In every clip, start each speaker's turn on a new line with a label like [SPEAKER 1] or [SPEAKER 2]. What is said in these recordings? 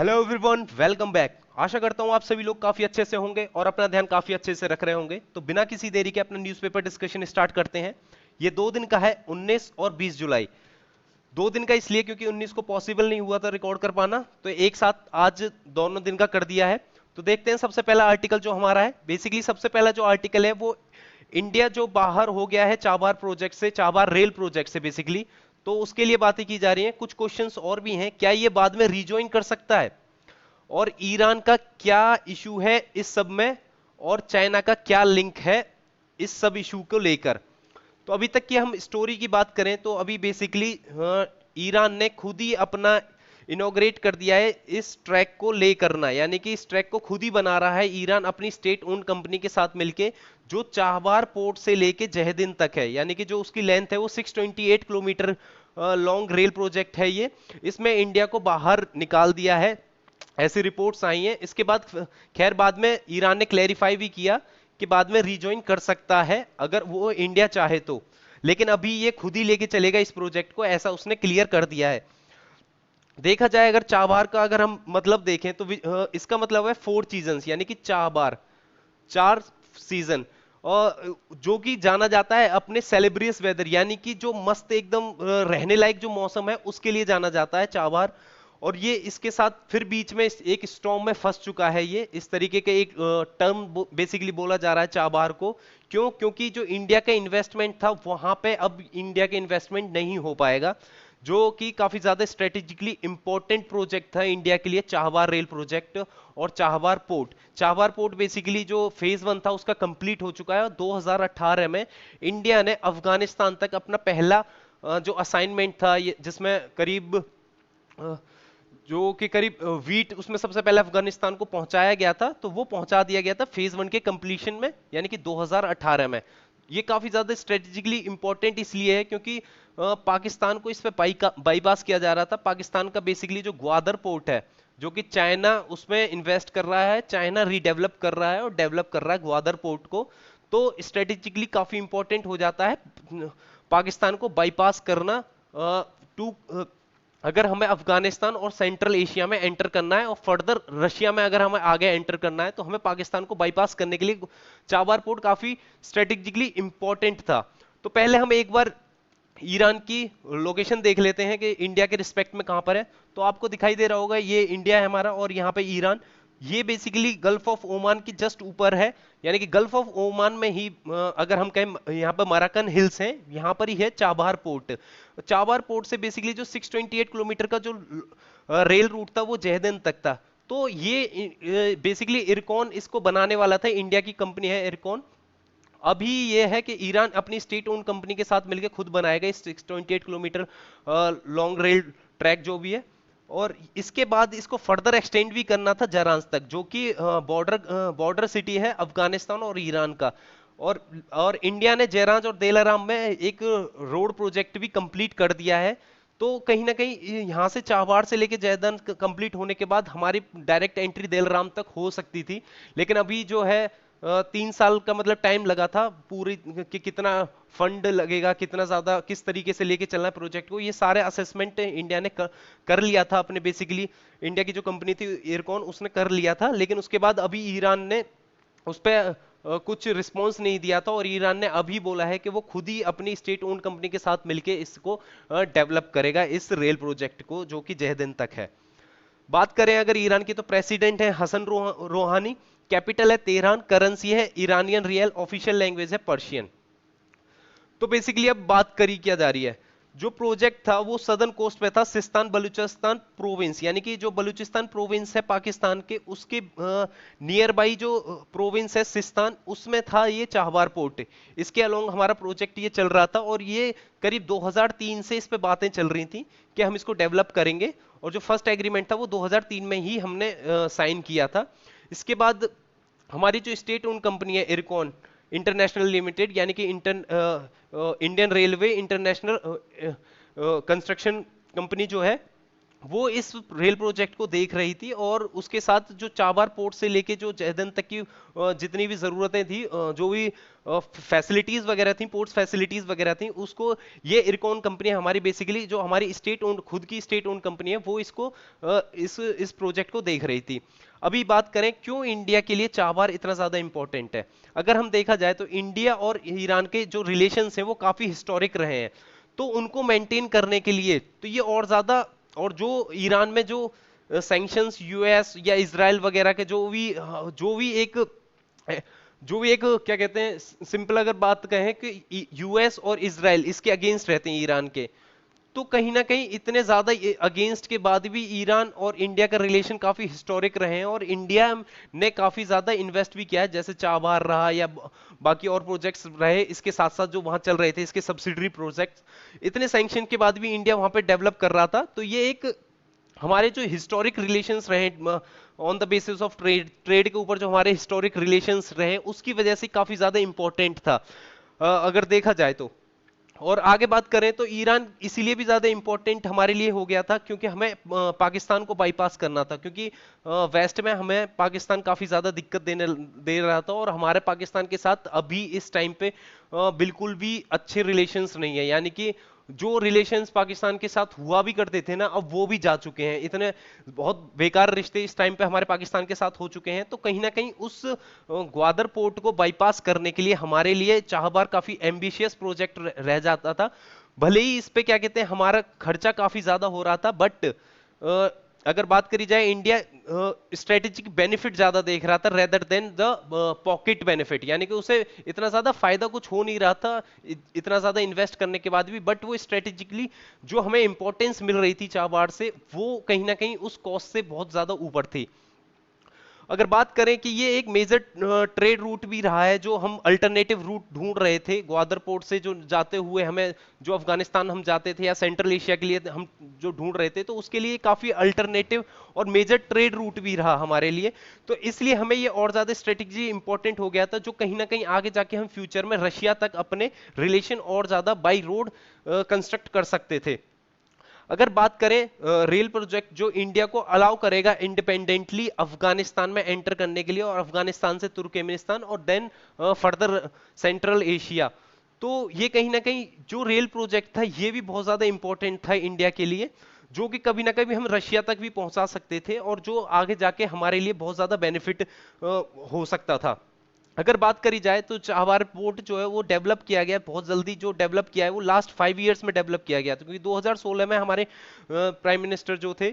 [SPEAKER 1] Hello everyone, welcome back. आशा करता हूं आप सभी लोग काफी अच्छे से होंगे और अपना ध्यान काफी अच्छे से रख रहे होंगे। तो बिना किसी देरी के अपना न्यूज़पेपर डिस्कशन स्टार्ट करते हैं। ये 2 दिन का है, 19 और 20 जुलाई। 2 दिन का इसलिए क्योंकि 19 को पॉसिबल नहीं हुआ था रिकॉर्ड कर पाना, तो एक साथ आज दोनों दिन का कर दिया है। तो देखते हैं सबसे पहला आर्टिकल जो हमारा है। बेसिकली सबसे पहला जो आर्टिकल है वो इंडिया जो बाहर हो गया है चाबार प्रोजेक्ट से, चाबार रेल प्रोजेक्ट से बेसिकली, तो उसके लिए बातें की जा रही हैं। कुछ क्वेश्चंस और भी हैं, क्या ये बाद में रिजॉइन कर सकता है, और ईरान का क्या इशू है इस सब में, और चाइना का क्या लिंक है इस सब इशू को लेकर। तो अभी तक की हम स्टोरी की बात करें तो अभी बेसिकली ईरान ने खुद ही अपना इनॉग्रेट कर दिया है इस ट्रैक को ले करना, यानी कि इस ट्रैक को खुद ही बना रहा है ईरान अपनी स्टेट ओन कंपनी के साथ मिलके, जो चाहबार पोर्ट से लेके जहेदिन तक है। यानी कि जो उसकी लेंथ है वो 628 किलोमीटर लॉन्ग रेल प्रोजेक्ट है ये। इसमें इंडिया को बाहर निकाल दिया है, ऐसी रिपोर्ट्स आई हैं। इसके बाद खैर बाद में ईरान ने क्लैरिफाई भी किया कि बाद में रिजॉइन कर सकता है अगर वो इंडिया चाहे तो, लेकिन अभी ये खुद ही लेके चलेगा इस प्रोजेक्ट को, ऐसा उसने क्लियर कर दिया है। देखा जाए अगर चाबहार का अगर हम मतलब देखें तो इसका मतलब है 4 सीजन्स, यानी कि चाबहार 4 सीजन, और जो कि जाना जाता है अपने सेलिब्रियस वेदर, यानी कि जो मस्त एकदम रहने लायक जो मौसम है उसके लिए जाना जाता है चाबहार। और ये इसके साथ फिर बीच में एक स्टॉर्म में फंस चुका है ये, इस तरीके के एक टर्म बेसिकली बोला जा रहा है चाबहार को। क्यों? क्योंकि जो इंडिया का इन्वेस्टमेंट था वहां पे अब इंडिया के इन्वेस्टमेंट नहीं हो पाएगा, जो कि काफी ज्यादा स्ट्रेटेजिकली इंपॉर्टेंट प्रोजेक्ट था इंडिया के लिए, चाहबार रेल प्रोजेक्ट और चाहबार पोर्ट। चाहबार पोर्ट बेसिकली जो फेज 1 था उसका कंप्लीट हो चुका है, और 2018 में इंडिया ने अफगानिस्तान तक अपना पहला जो असाइनमेंट था जिसमें करीब जो कि करीब वीट उसमें सबसे पहले अफगानिस्तान को पहुंचाया गया था, तो वो पहुंचा दिया गया था फेज 1 के कंप्लीशन में, यानी कि 2018 में। ये काफी ज्यादा स्ट्रेटेजिकली इंपॉर्टेंट इसलिए है क्योंकि पाकिस्तान को इस पे बाईपास किया जा रहा था। पाकिस्तान का बेसिकली जो ग्वादर पोर्ट है, जो कि चाइना उसमें इन्वेस्ट कर रहा है, चाइना रीडेवलप कर रहा है और डेवलप कर रहा है ग्वादर पोर्ट को, तो स्ट्रेटेजिकली काफी इंपॉर्टेंट हो जाता है पाकिस्तान को बाईपास करना। टू अगर हमें अफगानिस्तान और सेंट्रल एशिया में एंटर करना है और फर्दर रशिया में अगर हमें आगे एंटर करना है, तो हमें पाकिस्तान को बाईपास करने के लिए चाबार पोर्ट काफी स्ट्रेटेजिकली इंपॉर्टेंट था। तो पहले हम एक बार ईरान की लोकेशन देख लेते हैं कि इंडिया के रिस्पेक्ट में कहां पर है। तो आपको दिखाई दे रहा होगा ये इंडिया है हमारा, और यहाँ पे ईरान। ये बेसिकली गल्फ ऑफ ओमान की जस्ट ऊपर है, यानी कि गल्फ ऑफ ओमान में ही अगर हम कहें यहाँ पर मराकन हिल्स हैं, यहाँ पर ही है चाबहार पोर्ट। चाबहार पोर्ट से बेसिकली जो 628 किलोमीटर का जो रेल रूट था वो जहेदन तक था। तो ये बेसिकली इरकॉन इसको बनाने वाला था, इंडिया की कंपनी है इरकॉन। अभी ये है कि ईरान अपनी स्टेट ओन कंपनी के साथ मिलकर खुद बनाएगा इस 628 किलोमीटर लॉन्ग रेल ट्रैक जो भी है, और इसके बाद इसको फर्दर एक्सटेंड भी करना था जरांस तक, जो कि बॉर्डर सिटी है अफगानिस्तान और ईरान का। और इंडिया ने जयराज और देलाराम में एक रोड प्रोजेक्ट भी कंप्लीट कर दिया है। तो कहीं ना कहीं यहाँ से चाहबार से लेके जयदन कंप्लीट होने के बाद हमारी डायरेक्ट एंट्री देलराम तक हो सकती थी, लेकिन अभी जो है 3 साल का मतलब टाइम लगा था पूरी, कि कितना फंड लगेगा, कितना ज्यादा किस तरीके से लेके चलना है प्रोजेक्ट को, ये सारे असेसमेंट इंडिया ने कर लिया था अपने। बेसिकली इंडिया की जो कंपनी थी एयरकॉन उसने कर लिया था, लेकिन उसके बाद अभी ईरान ने उस पर कुछ रिस्पॉन्स नहीं दिया था, और ईरान ने अभी बोला है कि वो खुद ही अपनी स्टेट ओन कंपनी के साथ मिलके इसको डेवलप करेगा, इस रेल प्रोजेक्ट को, जो कि जहेदिन तक है। बात करें अगर ईरान की, तो प्रेसिडेंट है हसन रोहानी, कैपिटल है तेहरान, करेंसी है ईरानियन रियल, ऑफिशियल लैंग्वेज है पर्शियन। तो बेसिकली अब बात करी क्या जा रही है, जो प्रोजेक्ट था वो सदर्न कोस्ट पे था, सिस्तान बलूचिस्तान प्रोविंस, यानी कि जो बलूचिस्तान प्रोविंस है पाकिस्तान के, उसके नियर बाई जो प्रोविंस है सिस्तान, उसमें था ये चाहबार पोर्ट। इसके अलोंग हमारा प्रोजेक्ट ये चल रहा था, और ये करीब 2003 से इस पे बातें चल रही थी कि हम इसको डेवलप करेंगे, और जो फर्स्ट एग्रीमेंट था वो 2003 में ही हमने साइन किया था। इसके बाद हमारी जो स्टेट ओन कंपनी है इरकॉन इंटरनेशनल लिमिटेड, यानी कि Indian railway international construction company जो है, वो इस रेल प्रोजेक्ट को देख रही थी, और उसके साथ जो चाबार पोर्ट से लेके जो जयदन तक की जितनी भी जरूरतें थी, जो भी फैसिलिटीज वगैरह थी, पोर्ट्स फैसिलिटीज वगैरह थी, उसको ये इरकॉन कंपनी हमारी, बेसिकली जो हमारी स्टेट ओन्ड, खुद की स्टेट ओन्ड कंपनी है, वो इसको इस प्रोजेक्ट को देख रही थी। अभी बात करें क्यों इंडिया के लिए चाबार इतना ज्यादा इंपॉर्टेंट है। अगर हम देखा जाए तो इंडिया और ईरान के जो रिलेशंस हैं वो काफी हिस्टोरिक रहे हैं, तो उनको मेंटेन करने के लिए तो ये और ज्यादा, और जो ईरान में जो सैंक्शंस यूएस या इजराइल वगैरह के जो भी एक क्या कहते हैं, सिंपल अगर बात कहें कि यूएस और इजराइल इसके अगेंस्ट रहते हैं ईरान के, तो कहीं ना कहीं इतने ज्यादा अगेंस्ट के बाद भी ईरान और इंडिया का रिलेशन काफी हिस्टोरिक रहे हैं, और इंडिया ने काफी ज्यादा इन्वेस्ट भी किया है, जैसे चाबार रहा या बाकी और प्रोजेक्ट्स रहे इसके साथ साथ जो वहां चल रहे थे इसके सब्सिडरी प्रोजेक्ट्स। इतने सैंक्शन के बाद भी इंडिया वहां पे डेवलप कर रहा था, तो ये एक हमारे जो हिस्टोरिक रिलेशंस रहे, on the basis of trade के ऊपर जो हमारे हिस्टोरिक रिलेशंस रहे, उसकी वजह से काफी ज्यादा इंपॉर्टेंट था, अगर देखा जाए तो। और आगे बात करें तो ईरान इसीलिए भी ज्यादा इंपॉर्टेंट हमारे लिए हो गया था क्योंकि हमें पाकिस्तान को बाईपास करना था, क्योंकि वेस्ट में हमें पाकिस्तान काफी ज्यादा दिक्कत दे रहा था, और हमारे पाकिस्तान के साथ अभी इस टाइम पे बिल्कुल भी अच्छे रिलेशंस नहीं है, यानी कि जो रिलेशंस पाकिस्तान के साथ हुआ भी करते थे ना, अब वो भी जा चुके हैं। इतने बहुत बेकार रिश्ते इस टाइम पे हमारे पाकिस्तान के साथ हो चुके हैं, तो कहीं ना कहीं उस ग्वादर पोर्ट को बाईपास करने के लिए हमारे लिए चाहबार काफी एम्बिशियस प्रोजेक्ट रह जाता था। भले ही इस पे क्या कहते हैं हमारा खर्चा काफी ज्यादा हो रहा था, बट अगर बात करी जाए, इंडिया स्ट्रेटेजिक बेनिफिट ज्यादा देख रहा था rather than the pocket benefit, यानी कि उसे इतना ज्यादा फायदा कुछ हो नहीं रहा था इतना ज्यादा इन्वेस्ट करने के बाद भी, बट वो स्ट्रेटेजिकली जो हमें इंपॉर्टेंस मिल रही थी चाबार से, वो कहीं ना कहीं उस कॉस्ट से बहुत ज्यादा ऊपर थी। अगर बात करें कि ये एक मेजर ट्रेड रूट भी रहा है, जो हम अल्टरनेटिव रूट ढूंढ रहे थे ग्वादर पोर्ट से जो जाते हुए हमें, जो अफगानिस्तान हम जाते थे या सेंट्रल एशिया के लिए हम जो ढूंढ रहे थे, तो उसके लिए काफी अल्टरनेटिव और मेजर ट्रेड रूट भी रहा हमारे लिए। तो इसलिए हमें ये और ज्यादा स्ट्रेटेजी इंपॉर्टेंट हो गया था, जो कहीं ना कहीं आगे जाके हम फ्यूचर में रशिया तक अपने रिलेशन और ज्यादा बाई रोड कंस्ट्रक्ट कर सकते थे। अगर बात करें रेल प्रोजेक्ट जो इंडिया को अलाउ करेगा इंडिपेंडेंटली अफगानिस्तान में एंटर करने के लिए, और अफगानिस्तान से तुर्कमेनिस्तान और देन फर्दर सेंट्रल एशिया, तो ये कहीं ना कहीं जो रेल प्रोजेक्ट था ये भी बहुत ज्यादा इंपॉर्टेंट था इंडिया के लिए, जो कि कभी ना कभी हम रशिया तक भी पहुंचा सकते थे, और जो आगे जाके हमारे लिए बहुत ज्यादा बेनिफिट हो सकता था। अगर बात करी जाए तो चाबार पोर्ट जो है वो डेवलप किया गया बहुत जल्दी, जो डेवलप किया है वो लास्ट 5 इयर्स में डेवलप किया गया था, क्योंकि 2016 में हमारे प्राइम मिनिस्टर जो थे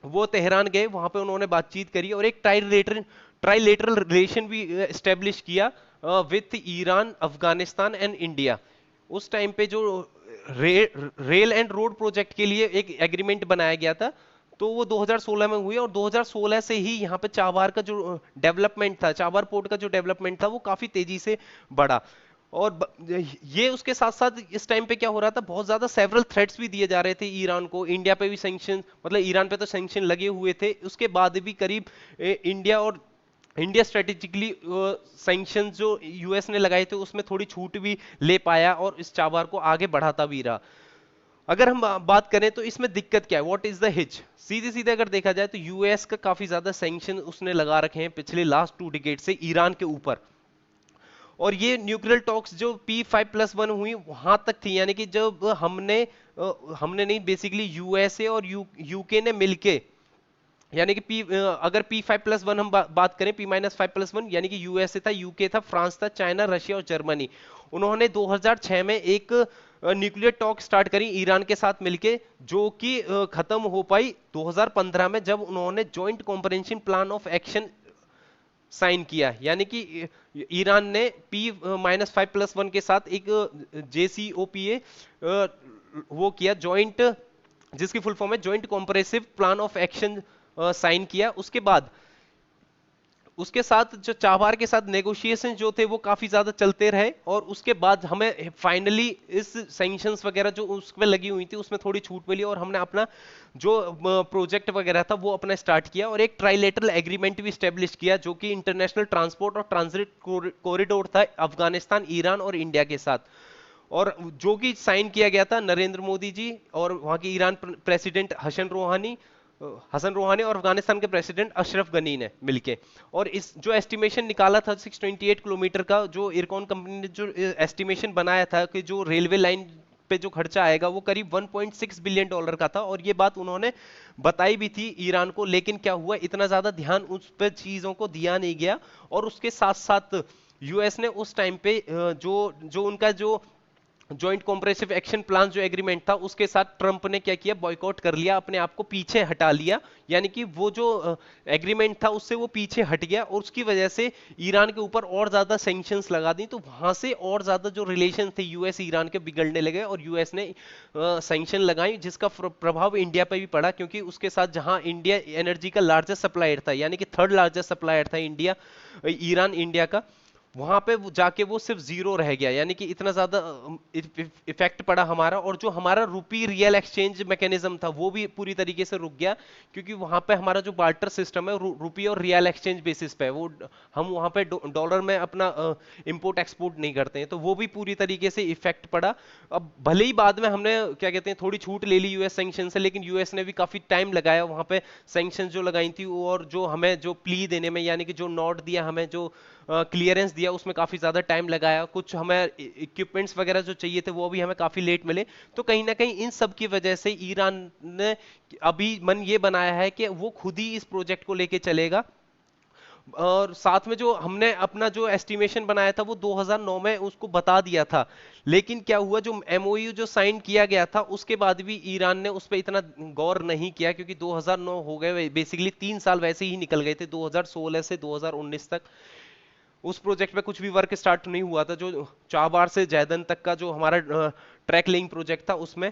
[SPEAKER 1] वो तेहरान गए, वहां पे उन्होंने बातचीत करी और एक ट्राइलेटरल रिलेशन भी एस्टेब्लिश किया with Iran, Afghanistan and India. उस टाइम पे जो रेल एंड रोड प्रोजेक्ट के लिए एक एग्रीमेंट बनाया गया था, तो वो 2016 में हुई, और 2016 से ही यहाँ पे चाबार का जो डेवलपमेंट था, चाबार पोर्ट का जो डेवलपमेंट था वो काफी तेजी से बढ़ा। और ये उसके साथ साथ इस टाइम पे क्या हो रहा था, बहुत ज्यादा सेवरल थ्रेट्स भी दिए जा रहे थे ईरान को, इंडिया पे भी सैंक्शन, मतलब ईरान पे तो सैंक्शन लगे हुए थे, उसके बाद भी करीब इंडिया स्ट्रेटेजिकली सैंक्शन जो यूएस ने लगाए थे उसमें थोड़ी छूट भी ले पाया, और इस चाबार को आगे बढ़ाता भी रहा। अगर हम बात करें तो इसमें दिक्कत क्या है, व्हाट इज द हिच, सीधे सीधे अगर देखा जाए तो यूएस का काफी ज्यादा सैंक्शन उसने लगा रखे हैं पिछले लास्ट 2 डिकेड से ईरान के ऊपर, और ये न्यूक्लियर टॉक्स जो P5+1 हुई वहां तक थी, यानी कि जब हमने नहीं, बेसिकली यूएसए और यूके ने मिलके, यानी कि अगर P5+1 हम बात करें, P-5+1 यानी कि यूएसए था, यूके था, फ्रांस था, चाइना, रशिया और जर्मनी, उन्होंने 2006 में एक न्यूक्लियर टॉक स्टार्ट करी ईरान के साथ मिलके, जो कि खत्म हो पाई 2015 में, जब उन्होंने joint comprehensive plan of action sign किया, यानी कि ईरान ने P-5+1 के साथ एक JCPOA वो किया, जॉइंट, जिसकी फुल फॉर्म है joint comprehensive plan of action, sign किया। उसके बाद उसके साथ जो चाबार के साथ नेगोशिएशन जो थे वो काफी ज्यादा चलते रहे, और उसके बाद हमें फाइनली इस सैंक्शंस वगैरह जो उसमें लगी हुई थी उसमें थोड़ी छूट मिली, और हमने अपना जो प्रोजेक्ट वगैरह था वो अपना स्टार्ट किया, और एक ट्राइलेटरल एग्रीमेंट भी स्टेब्लिश किया, जो कि इंटरनेशनल ट्रांसपोर्ट और ट्रांजिट कॉरिडोर था अफगानिस्तान, ईरान और इंडिया के साथ। और जो कि साइन किया गया था नरेंद्र मोदी जी और वहां के ईरान प्रेसिडेंट हसन रोहानी और अफगानिस्तान के प्रेसिडेंट अशरफ गनी ने मिलके। और इस जो एस्टिमेशन निकाला था 628 किलोमीटर का, जो इरकॉन कंपनी ने जो एस्टिमेशन बनाया था कि जो रेलवे लाइन पे जो खर्चा आएगा वो करीब 1.6 बिलियन डॉलर का था, और ये बात उन्होंने बताई भी थी ईरान को। लेकिन क्या हुआ, इतना ज्यादा ध्यान उस पे चीजों को दिया नहीं गया। और उसके साथ साथ यूएस ने उस टाइम पे जो जो उनका जो जॉइंट कॉम्प्रेसिव एक्शन प्लान जो एग्रीमेंट था उसके साथ ट्रंप ने क्या किया, बॉयकॉट कर लिया, अपने आप को पीछे हटा लिया। यानी कि वो जो एग्रीमेंट था उससे वो पीछे हट गया, और उसकी वजह से ईरान के ऊपर और ज्यादा सैंक्शंस लगा दी। तो वहां से और ज्यादा जो रिलेशन थे यूएस ईरान के बिगड़ने लगे, और यूएस ने सैंक्शन लगाई, जिसका प्रभाव इंडिया पर भी पड़ा। क्योंकि उसके साथ जहां इंडिया एनर्जी का लार्जेस्ट सप्लायर था, यानी कि थर्ड लार्जेस्ट सप्लायर था ईरान इंडिया का, वहां पे जाके वो सिर्फ जीरो रह गया। यानी कि इतना ज्यादा इफेक्ट पड़ा हमारा। और जो हमारा रुपी रियल एक्सचेंज मैकेनिज्म था वो भी पूरी तरीके से रुक गया, क्योंकि वहां पे हमारा जो बार्टर सिस्टम है रुपी और रियल एक्सचेंज बेसिस पे, वो हम वहां पे डॉलर में अपना इंपोर्ट एक्सपोर्ट नहीं करते हैं, तो वो भी पूरी तरीके से इफेक्ट पड़ा। अब भले ही बाद में हमने क्या कहते हैं थोड़ी छूट ले ली यूएस सैंक्शन से, लेकिन यूएस ने भी काफी टाइम लगाया वहां पे सैंक्शन जो लगाई थी, और जो हमें जो प्ली देने में, यानी कि जो नोट दिया हमें, जो क्लियरेंस दिया, उसमें काफी ज्यादा टाइम लगाया। कुछ हमें इक्विपमेंट्स वगैरह जो चाहिए थे वो भी हमें काफी लेट मिले। तो कहीं ना कहीं इन सब की वजह से ईरान ने अभी मन ये बनाया है कि वो खुद ही इस प्रोजेक्ट को लेके चलेगा। और साथ में जो हमने अपना जो एस्टिमेशन बनाया था वो 2009 में उसको बता दिया था। लेकिन क्या हुआ, जो एमओयू जो साइन किया गया था उसके बाद भी ईरान ने उस पर इतना गौर नहीं किया, क्योंकि 2009 हो गए, बेसिकली 3 साल वैसे ही निकल गए थे, 2016 से 2019 तक उस प्रोजेक्ट पे कुछ भी वर्क स्टार्ट नहीं हुआ था। जो चाबार से जैदन तक का जो हमारा ट्रैक लिंक प्रोजेक्ट था उसमें,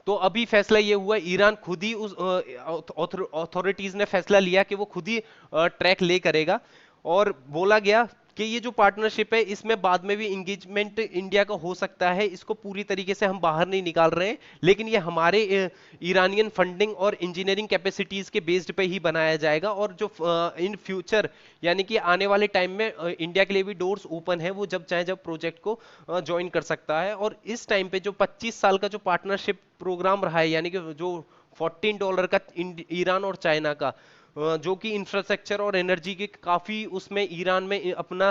[SPEAKER 1] तो अभी फैसला ये हुआ, ईरान खुद ही उस अथॉरिटीज ने फैसला लिया कि वो खुद ही ट्रैक ले करेगा। और बोला गया कि ये जो पार्टनरशिप है इसमें बाद में भी इंगेजमेंट इंडिया का हो सकता है, इसको पूरी तरीके से हम बाहर नहीं निकाल रहे हैं, लेकिन ये हमारे ईरानियन फंडिंग और इंजीनियरिंग कैपेसिटीज के बेस्ड पे ही बनाया जाएगा। और जो इन फ्यूचर, यानी कि आने वाले टाइम में इंडिया के लिए भी डोर्स ओपन है, वो जब चाहे जब प्रोजेक्ट को ज्वाइन कर सकता है। और इस टाइम पे जो 25 साल का जो पार्टनरशिप प्रोग्राम रहा है, यानी कि जो $14 का ईरान और चाइना का, जो कि इंफ्रास्ट्रक्चर और एनर्जी के काफी उसमें ईरान में अपना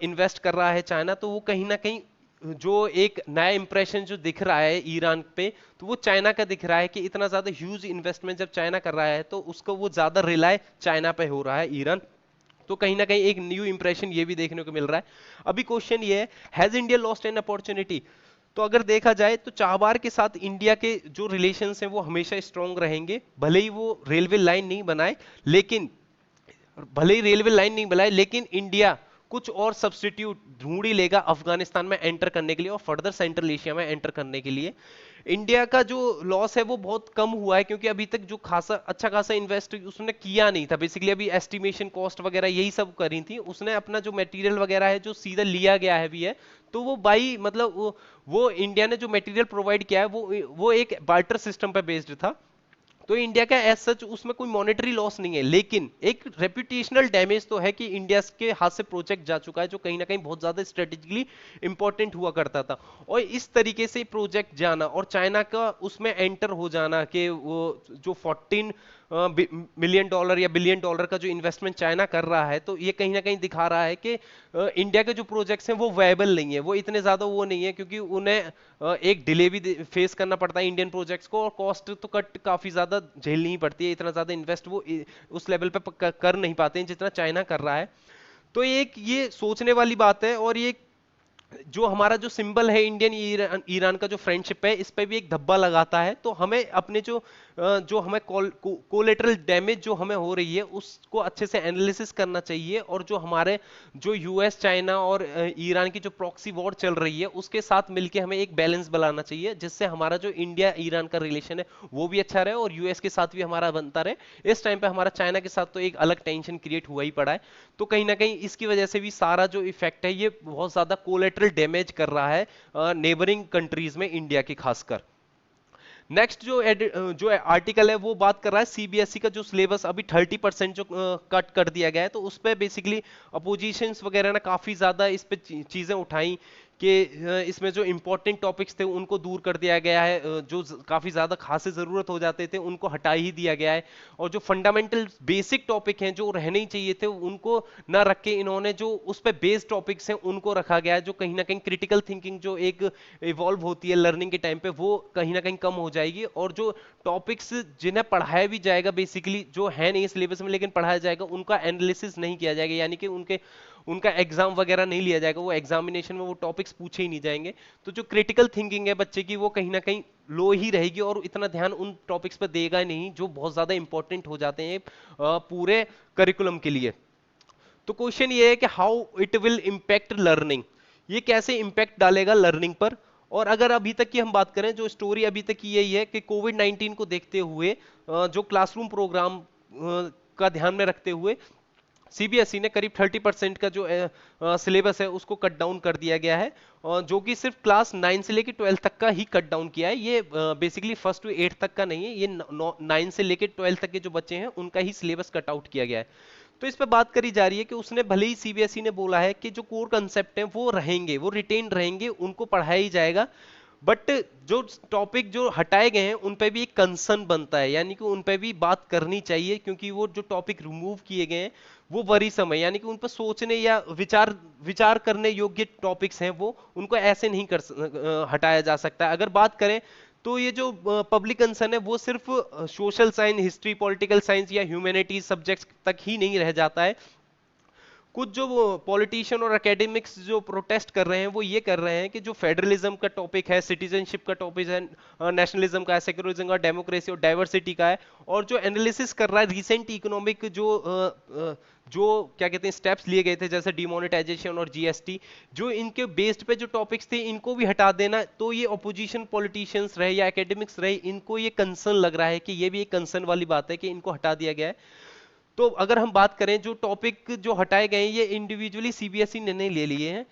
[SPEAKER 1] इन्वेस्ट कर रहा है चाइना, तो वो कहीं ना कहीं जो एक नया इंप्रेशन जो दिख रहा है ईरान पे, तो वो चाइना का दिख रहा है कि इतना ज्यादा ह्यूज इन्वेस्टमेंट जब चाइना कर रहा है तो उसको वो ज्यादा रिलाय चाइना पे हो रहा है ईरान। तो कहीं ना कहीं एक न्यू इंप्रेशन ये भी देखने को मिल रहा है। अभी क्वेश्चन ये है, has India lost an opportunity? तो अगर देखा जाए तो चाबार के साथ इंडिया के जो रिलेशंस हैं वो हमेशा स्ट्रांग रहेंगे, भले ही वो रेलवे लाइन नहीं बनाए, लेकिन लेकिन इंडिया कुछ और सब्स्टिट्यूट ढूंढ ही लेगा अफगानिस्तान में एंटर करने के लिए और फर्दर सेंट्रल एशिया में एंटर करने के लिए। इंडिया का जो लॉस है वो बहुत कम हुआ है, क्योंकि अभी तक जो अच्छा खासा इन्वेस्ट उसने किया नहीं था। बेसिकली अभी एस्टिमेशन कॉस्ट वगैरह यही सब करी थी उसने, अपना जो मटेरियल वगैरह है जो सीधा लिया गया है भी है, तो वो बाई मतलब वो इंडिया ने जो मटेरियल प्रोवाइड किया है वो एक बार्टर सिस्टम पे बेस्ड था। तो इंडिया का एज सच उसमें कोई मॉनेटरी लॉस नहीं है, लेकिन एक रेपुटेशनल डैमेज तो है कि इंडिया के हाथ से प्रोजेक्ट जा चुका है जो कहीं ना कहीं बहुत ज्यादा स्ट्रेटेजिकली इंपॉर्टेंट हुआ करता था। और इस तरीके से प्रोजेक्ट जाना और चाइना का उसमें एंटर हो जाना कि वो जो 14 मिलियन डॉलर या बिलियन डॉलर का जो इन्वेस्टमेंट चाइना कर रहा है, तो ये कहीं ना कहीं दिखा रहा है कि इंडिया के जो प्रोजेक्ट्स हैं वो वायबल नहीं है, वो इतने ज्यादा वो नहीं है, क्योंकि उन्हें एक डिले भी फेस करना पड़ता है इंडियन प्रोजेक्ट्स को, और कॉस्ट तो कट काफी ज्यादा झेलनी ही पड़ती है। इतना ज्यादा इन्वेस्ट वो उस लेवल पे कर नहीं पाते हैं जितना चाइना कर रहा है। तो एक ये सोचने वाली बात है। और ये जो हमारा जो सिंबल है इंडियन ईरान का जो फ्रेंडशिप है, इस पे भी एक धब्बा लगाता है। तो हमें अपने जो हमें कोलेटरल डैमेज जो हमें हो रही है उसको अच्छे से एनालिसिस करना चाहिए, और जो हमारे जो यूएस चाइना और ईरान की जो प्रॉक्सी वॉर चल रही है उसके साथ मिलके हमें एक बैलेंस बनाना चाहिए, जिससे हमारा जो इंडिया ईरान का रिलेशन है वो भी अच्छा रहे और यूएस के साथ भी हमारा बनता रहे। इस टाइम पे हमारा चाइना के साथ तो एक अलग टेंशन क्रिएट हुआ ही पड़ा है। तो कहीं ना कहीं इसकी वजह से भी सारा जो इफेक्ट है ये बहुत ज्यादा कोलेटरल डैमेज कर रहा है नेबरिंग कंट्रीज में, इंडिया की खासकर। नेक्स्ट जो आर्टिकल है वो बात कर रहा है सीबीएसई का जो सिलेबस अभी 30% जो कट कर दिया गया है, तो उस पर बेसिकली अपोजिशंस वगैरह ने काफी ज्यादा इस पे चीजें उठाई कि इसमें जो इंपॉर्टेंट टॉपिक्स थे उनको दूर कर दिया गया है, जो काफी ज्यादा खासे जरूरत हो जाते थे उनको हटा ही दिया गया है, और जो फंडामेंटल बेसिक टॉपिक हैं जो रहने ही चाहिए थे उनको ना रख के इन्होंने जो उस पे बेस्ड टॉपिक्स हैं उनको रखा गया है, जो कहीं ना कहीं क्रिटिकल थिंकिंग जो एक इवॉल्व होती है लर्निंग के टाइम पे वो कहीं ना कहीं कम हो जाएगी, और जो टॉपिक्स जिन्हें पढ़ाया भी जाएगा बेसिकली जो है नहीं सिलेबस में लेकिन पढ़ाया जाएगा उनका एनालिसिस नहीं किया जाएगा, यानी कि उनका एग्जाम वगैरह नहीं लिया जाएगा, वो एग्जामिनेशन में वो टॉपिक्स पूछे ही नहीं जाएंगे। तो जो क्रिटिकल थिंकिंग है बच्चे की वो कहीं ना कहीं लो ही रहेगी और इतना ध्यान उन टॉपिक्स पर देगा ही नहीं जो बहुत ज्यादा इंपॉर्टेंट हो जाते हैं पूरे करिकुलम के लिए। तो क्वेश्चन ये है कि how it will impact learning, ये कैसे इंपैक्ट डालेगा लर्निंग पर। और अगर अभी तक की हम बात करें, जो स्टोरी अभी तक की यही है कि कोविड 19 को देखते हुए जो क्लासरूम प्रोग्राम का ध्यान में रखते हुए सीबीएसई ने करीब 30% का जो सिलेबस है उसको कट डाउन कर दिया गया है, जो कि सिर्फ क्लास 9 से लेकर 12 तक का ही कट डाउन किया है। ये बेसिकली फर्स्ट टू 8 तक का नहीं है, ये 9 से लेकर 12 तक के जो बच्चे हैं उनका ही सिलेबस कट आउट किया गया है। तो इस पे बात करी जा रही है कि उसने भले ही सीबीएसई ने बोला है कि जो कोर कंसेप्ट हैं वो रहेंगे, वो रिटेन रहेंगे, उनको पढ़ाया ही जाएगा, बट जो टॉपिक जो हटाए गए हैं उन पे भी एक कंसर्न बनता है, यानी कि उन पे भी बात करनी चाहिए, क्योंकि वो जो टॉपिक रिमूव किए गए हैं वो वरीसम है, यानी कि उन पर सोचने या विचार करने योग्य टॉपिक्स हैं, वो उनको ऐसे नहीं हटाया जा सकता। अगर बात करें तो ये जो पब्लिक कंसर्न है वो सिर्फ social science, history, political science या ह्यूमैनिटीज सब्जेक्ट्स तक ही नहीं रह जाता है। कुछ जो पॉलिटिशियन और एकेडमिक्स जो प्रोटेस्ट कर रहे हैं वो ये कर रहे हैं कि जो फेडरलिज्म का टॉपिक है, सिटीजनशिप का टॉपिक है, नेशनलिज्म का है, सेक्युलरिज्म का, डेमोक्रेसी और डाइवर्सिटी का है, और जो एनालिसिस कर रहा है रिसेंट इकोनॉमिक जो क्या कहते हैं स्टेप्स लिए गए थे जैसे डिमोनेटाइजेशन और जीएसटी, जो इनके बेस्ड पे जो टॉपिक्स थे इनको भी हटा देना, तो ये ऑपोजिशन पॉलिटिशियंस रहे या एकेडमिक्स रहे इनको ये कंसर्न लग रहा है कि ये भी एक कंसर्न वाली बात है कि इनको हटा दिया गया है। तो अगर हम बात करें जो टॉपिक जो हटाए गए हैं ये इंडिविजुअली सीबीएसई ने नहीं ले लिए हैं,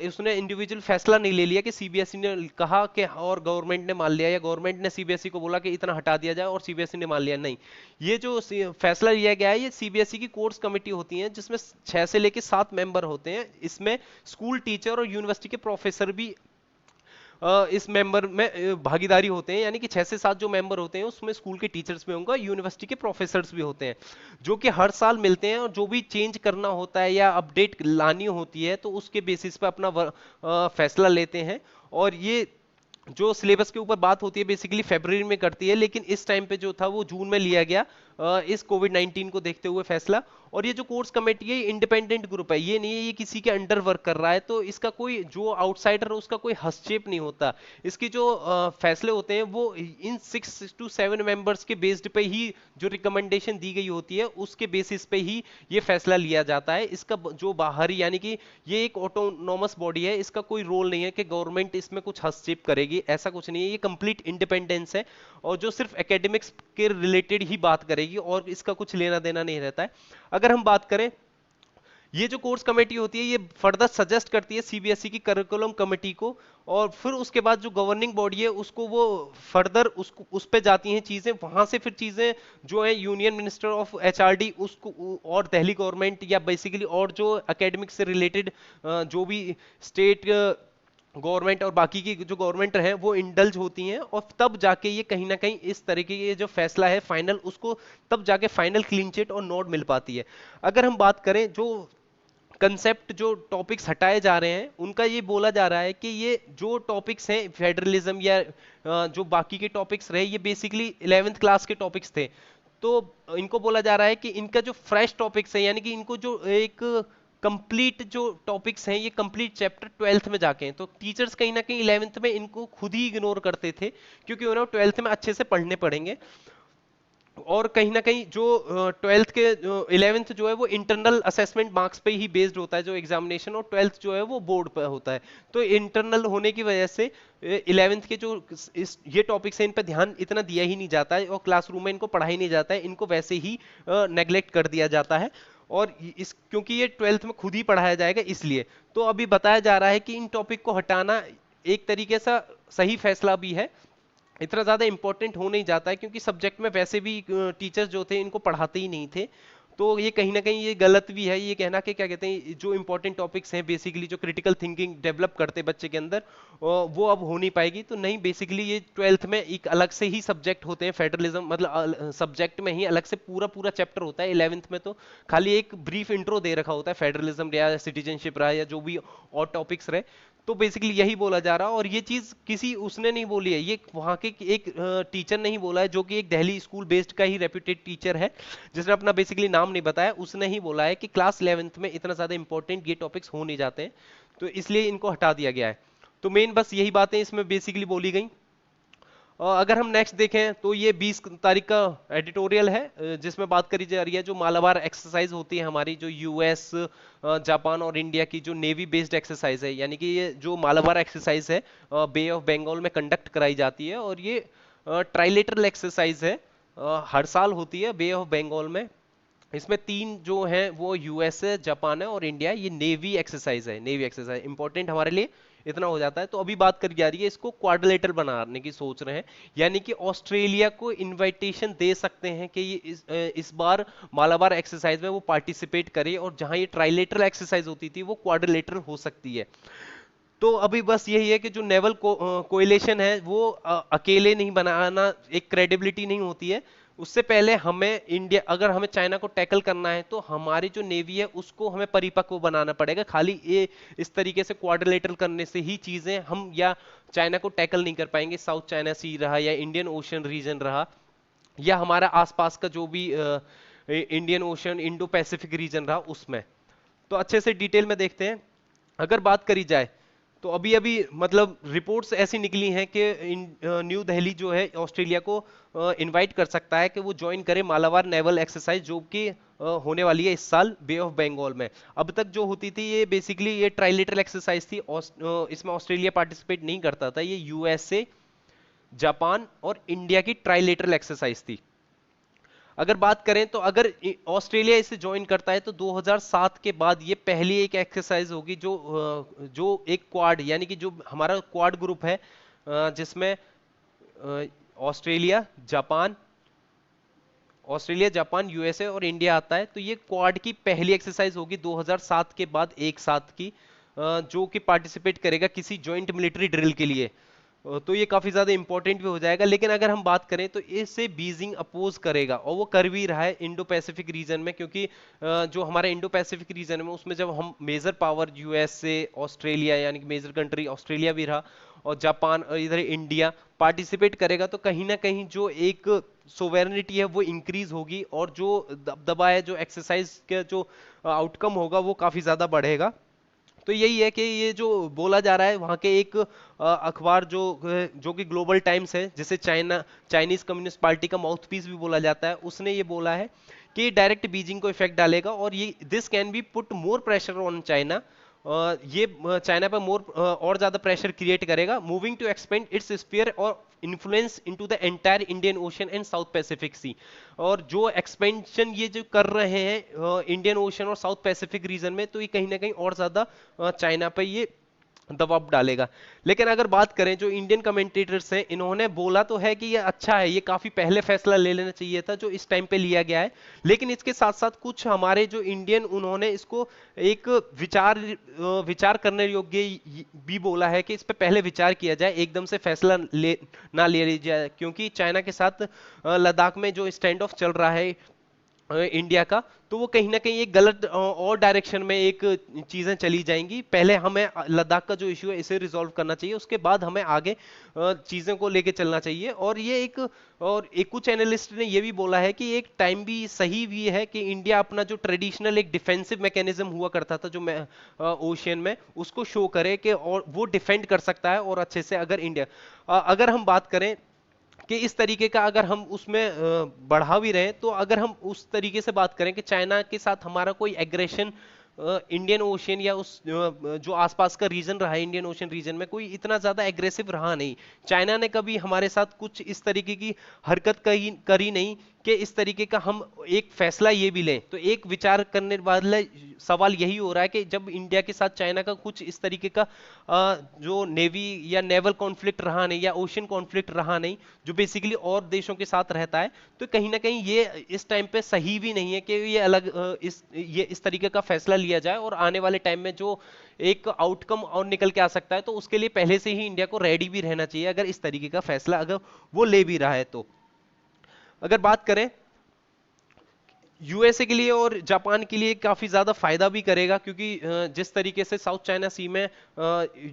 [SPEAKER 1] उसने इंडिविजुअल फैसला नहीं ले लिया कि सीबीएसई ने कहा कि और गवर्नमेंट ने मान लिया या गवर्नमेंट ने सीबीएसई को बोला कि इतना हटा दिया जाए और सीबीएसई ने मान लिया, नहीं। ये जो फैसला लिया गया है ये सीबीएसई की कोर्स कमेटी होती है जिसमें 6 से लेकर 7 मेंबर होते हैं, इसमें स्कूल टीचर और यूनिवर्सिटी के प्रोफेसर भी इस मेंबर में भागीदारी होते हैं, यानी कि 6 से 7 जो मेंबर होते हैं उसमें स्कूल के टीचर्स भी होंगे, यूनिवर्सिटी के प्रोफेसर्स भी होते हैं, जो कि हर साल मिलते हैं और जो भी चेंज करना होता है या अपडेट लानी होती है तो उसके बेसिस पे अपना फैसला लेते हैं। और ये जो सिलेबस के ऊपर बात होती है बेसिकली फरवरी में करती है, लेकिन इस टाइम पे जो था वो जून में लिया गया इस कोविड 19 को देखते हुए फैसला। और ये जो कोर्स कमेटी है इंडिपेंडेंट ग्रुप है, ये नहीं है ये किसी के अंडर वर्क कर रहा है, तो इसका कोई जो आउटसाइडर है उसका कोई हस्तक्षेप नहीं होता। इसकी जो फैसले होते हैं वो इन 6 to 7 मेंबर्स के बेस्ड पे ही जो रिकमेंडेशन दी गई होती है उसके बेसिस पे ही ये फैसला लिया जाता है। इसका जो बाहरी यानी कि ये एक ऑटोनॉमस बॉडी है, इसका कोई रोल नहीं है कि गवर्नमेंट इसमें कुछ हस्तक्षेप करेगी, ऐसा कुछ नहीं है, ये कंप्लीट इंडिपेंडेंस है और जो सिर्फ एकेडमिक्स के रिलेटेड ही बात करेगी और इसका कुछ लेना देना नहीं रहता है। अगर हम बात करें ये जो कोर्स कमेटी होती है ये फर्दर सजेस्ट करती है सीबीएसई की करिकुलम कमेटी को, और फिर उसके बाद जो गवर्निंग बॉडी है उसको वो फर्दर उसको उस पे जाती हैं चीजें, वहां से फिर चीजें जो है यूनियन मिनिस्टर ऑफ एचआरडी उसको और दिल्ली गवर्नमेंट या बेसिकली और जो एकेडमिक से रिलेटेड जो भी स्टेट गवर्नमेंट और बाकी की जो गवर्नमेंट है वो इंडल्ज होती हैं, और तब जाके ये कहीं ना कहीं इस तरीके के जो फैसला है फाइनल उसको तब जाके फाइनल क्लीन चिट और नोट मिल पाती है। अगर हम बात करें जो कंसेप्ट जो टॉपिक्स हटाए जा रहे हैं उनका ये बोला जा रहा है कि ये जो टॉपिक्स हैं फेडरलिज्म या जो बाकी के टॉपिक्स रहे ये बेसिकली 11th क्लास के टॉपिक्स थे, तो इनको बोला जा रहा है कि इनका जो फ्रेश टॉपिक्स है यानी कि इनको जो एक कंप्लीट जो टॉपिक्स हैं ये कंप्लीट चैप्टर 12th में जाके हैं, तो टीचर्स कहीं ना कहीं 11th में इनको खुद ही इग्नोर करते थे क्योंकि उन्हें 12th में अच्छे से पढ़ने पड़ेंगे, और कहीं ना कहीं जो 12th के 11th जो है वो इंटरनल असेसमेंट मार्क्स पे ही बेस्ड होता है जो एग्जामिनेशन, और 12th जो है वो बोर्ड पे होता है, तो इंटरनल होने की वजह से 11th के जो ये टॉपिक्स हैं इन पे ध्यान इतना दिया ही नहीं जाता है और क्लासरूम में इनको पढ़ाई नहीं जाता है, इनको वैसे ही नेग्लेक्ट कर दिया जाता है, और इस क्योंकि ये 12th में खुद ही पढ़ाया जाएगा इसलिए। तो अभी बताया जा रहा है कि इन टॉपिक को हटाना एक तरीके से सही फैसला भी है, इतना ज्यादा इंपॉर्टेंट हो नहीं जाता है क्योंकि सब्जेक्ट में वैसे भी टीचर्स जो थे इनको पढ़ाते ही नहीं थे, तो ये कहीं ना कहीं ये गलत भी है ये कहना कि क्या कहते हैं जो इंपॉर्टेंट टॉपिक्स हैं बेसिकली जो क्रिटिकल थिंकिंग डेवलप करते हैं बच्चे के अंदर वो अब हो नहीं पाएगी। तो नहीं, बेसिकली ये 12th में एक अलग से ही सब्जेक्ट होते हैं फेडरलिज्म, मतलब सब्जेक्ट में ही अलग से पूरा पूरा चैप्टर होता है। 11th में तो खाली एक ब्रीफ इंट्रो दे रखा होता है, फेडरलिज्म या सिटीजनशिप रहा या जो भी और टॉपिक्स रहे। तो बेसिकली यही बोला जा रहा है, और ये चीज किसी उसने नहीं बोली है, ये वहां के एक टीचर ने ही बोला है, जो कि एक दिल्ली स्कूल बेस्ड का ही रेप्यूटेड टीचर है, जिसने अपना बेसिकली नाम नहीं बताया। उसने ही बोला है कि क्लास 11th में इतना ज्यादा इंपॉर्टेंट ये टॉपिक्स हो नहीं जाते हैं, तो इसलिए इनको हटा दिया गया है। तो मेन बस यही बातें इसमें बेसिकली बोली गई। और अगर हम नेक्स्ट देखें तो ये 20 तारीख का एडिटोरियल है, जिसमें बात करी जा रही है जो मालाबार एक्सरसाइज होती है हमारी, जो यूएस, जापान और इंडिया की जो नेवी बेस्ड एक्सरसाइज है, यानी कि ये जो मालाबार एक्सरसाइज है बे ऑफ बंगाल में कंडक्ट कराई जाती है, और ये ट्राइलेटरल एक्सरसाइज है, हर साल होती है बे ऑफ बंगाल में। इसमें 3 जो हैं वो यूएस है, जापान है और इंडिया है। ये नेवी एक्सरसाइज है, नेवी एक्सरसाइज इंपॉर्टेंट हमारे लिए इतना हो जाता है। तो अभी बात करी जा रही है, इसको क्वाड्रिलेटरल बनाने की सोच रहे हैं, यानी कि ऑस्ट्रेलिया को इनविटेशन दे सकते हैं कि ये इस बार मालाबार एक्सरसाइज में वो पार्टिसिपेट करे, और जहां ये ट्राइलेटरल एक्सरसाइज होती थी वो क्वाड्रिलेटरल हो सकती है। तो अभी बस यही है कि जो नेवल कोएलिशन है वो अकेले नहीं बनाना, एक क्रेडिबिलिटी नहीं होती है। उससे पहले हमें इंडिया, अगर हमें चाइना को टैकल करना है तो हमारी जो नेवी है उसको हमें परिपक्व बनाना पड़ेगा। खाली ये इस तरीके से क्वाड्रिलेटरल करने से ही चीजें हम या चाइना को टैकल नहीं कर पाएंगे। साउथ चाइना सी रहा या इंडियन ओशन रीजन रहा या हमारा आसपास का जो भी Indian ocean Indo Pacific region रहा उसमें। तो अच्छे से डिटेल में देखते हैं। अगर बात करी जाए तो अभी अभी मतलब रिपोर्ट्स ऐसी निकली हैं कि न्यू दिल्ली जो है ऑस्ट्रेलिया को इनवाइट कर सकता है कि वो ज्वाइन करे मालाबार नेवल एक्सरसाइज, जो कि होने वाली है इस साल बे ऑफ बंगाल में। अब तक जो होती थी ये बेसिकली ये ट्राइलेटरल एक्सरसाइज थी, इसमें ऑस्ट्रेलिया पार्टिसिपेट नहीं करता था। ये यूएसए, जापान और इंडिया की ट्राइलेटरल एक्सरसाइज थी। अगर बात करें तो अगर ऑस्ट्रेलिया इसे ज्वाइन करता है तो 2007 के बाद ये पहली एक एक्सरसाइज होगी जो एक क्वाड, यानी कि जो हमारा क्वाड ग्रुप है, जिसमें ऑस्ट्रेलिया, जापान, यूएसए और इंडिया आता है। तो ये क्वाड की पहली एक्सरसाइज होगी 2007 के बाद एक साथ की, जो कि पार्टिसिपेट करेगा किसी ज्वाइंट मिलिट्री ड्रिल के लिए। तो ये काफी ज्यादा इंपॉर्टेंट भी हो जाएगा। लेकिन अगर हम बात करें तो इससे बीजिंग अपोज करेगा, और वो कर भी रहा है इंडो पैसिफिक रीजन में, क्योंकि जो हमारा इंडो पैसिफिक रीजन में उसमें जब हम मेजर पावर यूएसए, ऑस्ट्रेलिया, यानी कि मेजर कंट्री ऑस्ट्रेलिया भी रहा, और जापान और इधर इंडिया पार्टिसिपेट करेगा, तो कहीं ना कहीं जो एक सोवेरेनिटी है वो इंक्रीज होगी, और जो दबदबा है, जो एक्सरसाइज का जो आउटकम होगा वो काफी ज्यादा बढ़ेगा। तो यही है कि ये जो बोला जा रहा है वहां के एक अखबार जो कि ग्लोबल टाइम्स है, जिसे चाइनीज कम्युनिस्ट पार्टी का माउथपीस भी बोला जाता है, उसने ये बोला है कि डायरेक्ट बीजिंग को इफेक्ट डालेगा, और ये this can be put more pressure on China. ये चाइना पर मोर और ज्यादा प्रेशर क्रिएट करेगा, moving to expand its sphere और influence into the entire Indian Ocean and South Pacific sea. और जो एक्सपेंशन ये जो कर रहे हैं इंडियन ओशन और साउथ पैसिफिक रीजन में, तो ये कहीं ना कहीं और ज्यादा चाइना पर ये दबाव डालेगा। लेकिन अगर बात करें जो इंडियन कमेंटेटर्स हैं, इन्होंने बोला तो है कि ये अच्छा है, ये काफी पहले फैसला ले लेना चाहिए था जो इस टाइम पे लिया गया है। लेकिन इसके साथ साथ कुछ हमारे जो इंडियन, उन्होंने इसको एक विचार करने योग्य भी बोला है कि इस पे पहले विचार किया जाए, एकदम से फैसला ना ले लिया जाए, क्योंकि चाइना के साथ लद्दाख में जो स्टैंड ऑफ चल रहा है इंडिया का, तो वो कहीं ना कहीं एक गलत और डायरेक्शन में एक चीजें चली जाएंगी। पहले हमें लद्दाख का जो इशू है इसे रिजॉल्व करना चाहिए, उसके बाद हमें आगे चीजों को लेके चलना चाहिए। और ये एक कुछ एनालिस्ट ने ये भी बोला है कि एक टाइम भी सही भी है कि इंडिया अपना जो ट्रेडिशनल एक डिफेंसिव मैकेनिज्म हुआ करता था जो ओशियन में, उसको शो करे कि और वो डिफेंड कर सकता है और अच्छे से। अगर इंडिया, अगर हम बात करें कि इस तरीके का अगर हम उसमें बढ़ा भी रहे, तो अगर हम उस तरीके से बात करें कि चाइना के साथ हमारा कोई एग्रेशन इंडियन ओशन या उस जो आसपास का रीजन रहा है इंडियन ओशन रीजन में, कोई इतना ज्यादा एग्रेसिव रहा नहीं। चाइना ने कभी हमारे साथ कुछ इस तरीके की हरकत करी नहीं कि इस तरीके का हम एक फैसला ये भी लें। तो एक विचार करने वाला सवाल यही हो रहा है कि जब इंडिया के साथ चाइना का कुछ इस तरीके का जो नेवी या नेवल कॉन्फ्लिक्ट रहा नहीं या ओशन कॉन्फ्लिक्ट रहा नहीं, जो बेसिकली और देशों के साथ रहता है, तो कहीं ना कहीं ये इस टाइम पे सही भी नहीं है कि ये अलग ये इस तरीके का फैसला लिया जाए। और आने वाले टाइम में जो एक आउटकम और निकल के आ सकता है, तो उसके लिए पहले से ही इंडिया को रेडी भी रहना चाहिए, अगर इस तरीके का फैसला अगर वो ले भी रहा है तो। अगर बात करें यूएसए के लिए और जापान के लिए, काफी ज्यादा फायदा भी करेगा, क्योंकि जिस तरीके से साउथ चाइना सी में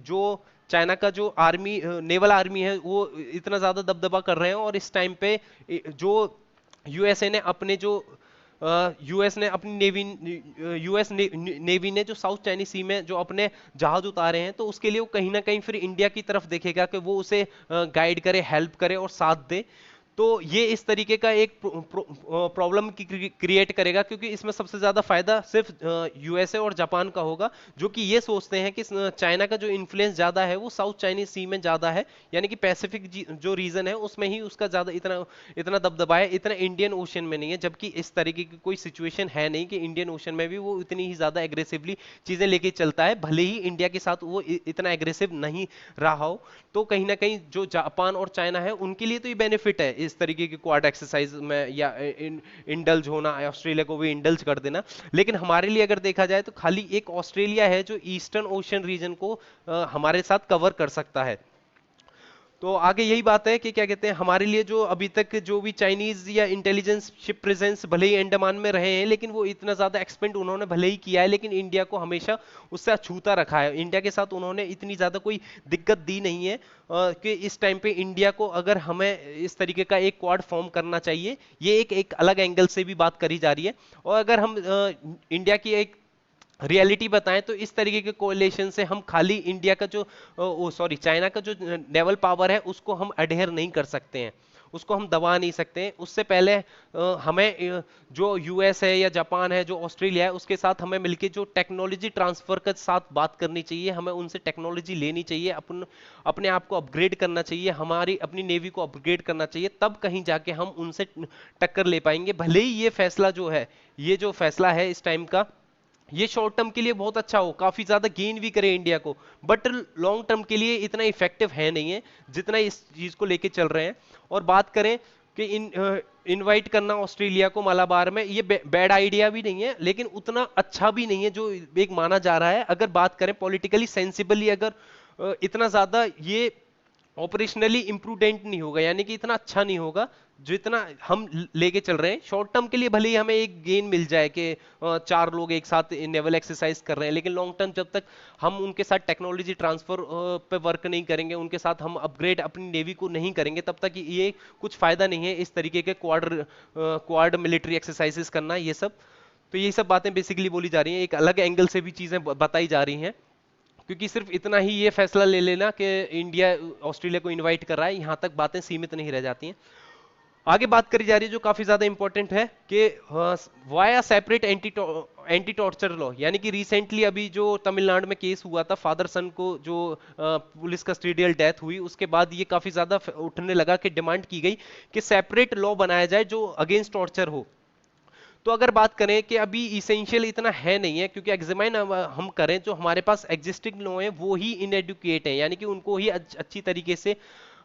[SPEAKER 1] जो चाइना का जो आर्मी, नेवल आर्मी है, वो इतना ज्यादा दबदबा कर रहे हैं। और इस टाइम पे जो यूएसए ने अपने जो यूएस ने अपनी नेवी यूएस नेवी ने जो साउथ चाइना सी में जो अपने जहाज उतारे हैं, तो उसके लिए वो कहीं ना कहीं फिर इंडिया की तरफ देखेगा कि वो उसे गाइड करे, हेल्प करे और साथ दे। तो ये इस तरीके का एक प्रॉब्लम की क्रिएट करेगा, क्योंकि इसमें सबसे ज्यादा फायदा सिर्फ यूएसए और जापान का होगा, जो कि ये सोचते हैं कि चाइना का जो इन्फ्लुएंस ज्यादा है वो साउथ चाइनीज सी में ज्यादा है, यानी कि पैसिफिक जो रीजन है उसमें ही उसका ज्यादा इतना इतना दबदबा है, इतना इंडियन ओशन में नहीं है। जबकि इस तरीके की कोई सिचुएशन है नहीं कि इंडियन ओशन में भी वो इतनी ही ज्यादा एग्रेसिवली चीजें लेके चलता है, भले ही इंडिया के साथ वो इतना एग्रेसिव नहीं रहा हो। तो कहीं ना कहीं जो जापान और चाइना है उनके लिए तो ये बेनिफिट है इस तरीके की क्वाड एक्सरसाइज में, या इंडल्ज होना, ऑस्ट्रेलिया को भी इंडल्ज कर देना। लेकिन हमारे लिए अगर देखा जाए तो खाली एक ऑस्ट्रेलिया है जो ईस्टर्न ओशन रीजन को हमारे साथ कवर कर सकता है। तो आगे यही बात है कि क्या कहते हैं, हमारे लिए जो अभी तक जो भी चाइनीज या इंटेलिजेंस शिप प्रेजेंस भले ही अंडमान में रहे हैं, लेकिन वो इतना ज्यादा एक्सपेंड उन्होंने भले ही किया है, लेकिन इंडिया को हमेशा उससे अछूता रखा है। इंडिया के साथ उन्होंने इतनी ज्यादा कोई दिक्कत दी नहीं है कि इस टाइम पे इंडिया को अगर हमें इस तरीके का एक क्वाड फॉर्म करना चाहिए, ये एक अलग एंगल से भी बात करी जा रही है। और अगर हम इंडिया की एक रियलिटी बताएं तो इस तरीके के कोएलिशन से हम खाली इंडिया का जो चाइना का जो नेवल पावर है उसको हम अडेयर नहीं कर सकते हैं, उसको हम दबा नहीं सकते हैं। उससे पहले हमें जो यूएस है या जापान है, जो ऑस्ट्रेलिया है, उसके साथ हमें मिलके जो टेक्नोलॉजी ट्रांसफर के साथ बात करनी चाहिए, हमें उनसे टेक्नोलॉजी लेनी चाहिए, अपने आप को अपग्रेड करना चाहिए, हमारी अपनी नेवी को अपग्रेड करना चाहिए, तब कहीं जाके हम उनसे टक्कर ले पाएंगे। भले ही ये फैसला जो है, ये जो फैसला है इस टाइम का, ये शॉर्ट टर्म के लिए बहुत अच्छा हो, काफी ज्यादा गेन भी करे इंडिया को, बट लॉन्ग टर्म के लिए इतना इफेक्टिव है नहीं है जितना इस चीज को लेके चल रहे हैं। और बात करें कि इनवाइट करना ऑस्ट्रेलिया को मलाबार में, ये बैड आइडिया भी नहीं है, लेकिन उतना अच्छा भी नहीं है जो एक माना जा रहा है। अगर बात करें पॉलिटिकली सेंसिबली, अगर इतना ज्यादा ये ऑपरेशनली इंप्रूडेंट नहीं होगा, यानी कि इतना अच्छा नहीं होगा जितना हम लेके चल रहे हैं। शॉर्ट टर्म के लिए भले ही हमें एक गेन मिल जाए कि 4 लोग एक साथ नेवल एक्सरसाइज कर रहे हैं, लेकिन लॉन्ग टर्म जब तक हम उनके साथ टेक्नोलॉजी ट्रांसफर पे वर्क नहीं करेंगे, उनके साथ हम अपग्रेड अपनी नेवी को नहीं करेंगे, तब तक ये कुछ फायदा नहीं है इस तरीके के क्वाड मिलिट्री एक्सरसाइजेस करना, ये सब। तो ये सब बातें बेसिकली बोली जा रही हैं, एक अलग एंगल से भी चीजें बताई जा रही हैं, क्योंकि सिर्फ इतना ही ये फैसला ले लेना कि इंडिया ऑस्ट्रेलिया को इनवाइट कर रहा है, यहां तक बातें सीमित नहीं रह जाती हैं। आगे बात करी जा रही है जो काफी ज्यादा इंपॉर्टेंट है कि via separate anti torture law, यानी कि रिसेंटली अभी जो तमिलनाडु में केस हुआ था, फादर सन को जो पुलिस कस्टोडियल डेथ हुई, उसके बाद ये काफी ज्यादा उठने लगा कि डिमांड की गई कि सेपरेट लॉ बनाया जाए जो अगेंस्ट टॉर्चर हो। तो अगर बात करें कि अभी इसेंशियल इतना है नहीं है, क्योंकि एग्जामिन हम करें जो हमारे पास एग्जिस्टिंग लॉ है वो ही इनएडुकेट है, यानी कि उनको ही अच्छी तरीके से